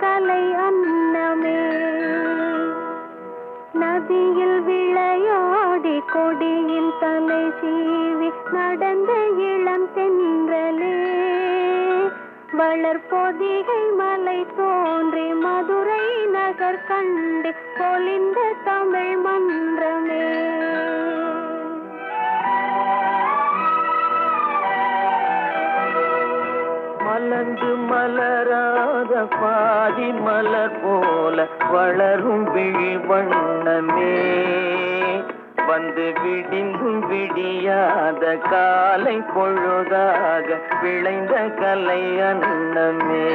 கலை அன்னமே. நதியில் விளையாடி கொடியில் தலை சீவி நடந்த இளம் தென்றலே. வளர்பொதிகை மலை தோன்றி மதுரை நகர் கண்டு பொலிந்த தமிழ் மன்றமே. மலர்ந்து மலராத பாதி மலர் போல வளரும் விழி வண்ணமே. வந்து விடிந்தும் விடியாத காலை பொழுதாக விளைந்த கலை அன்னமே.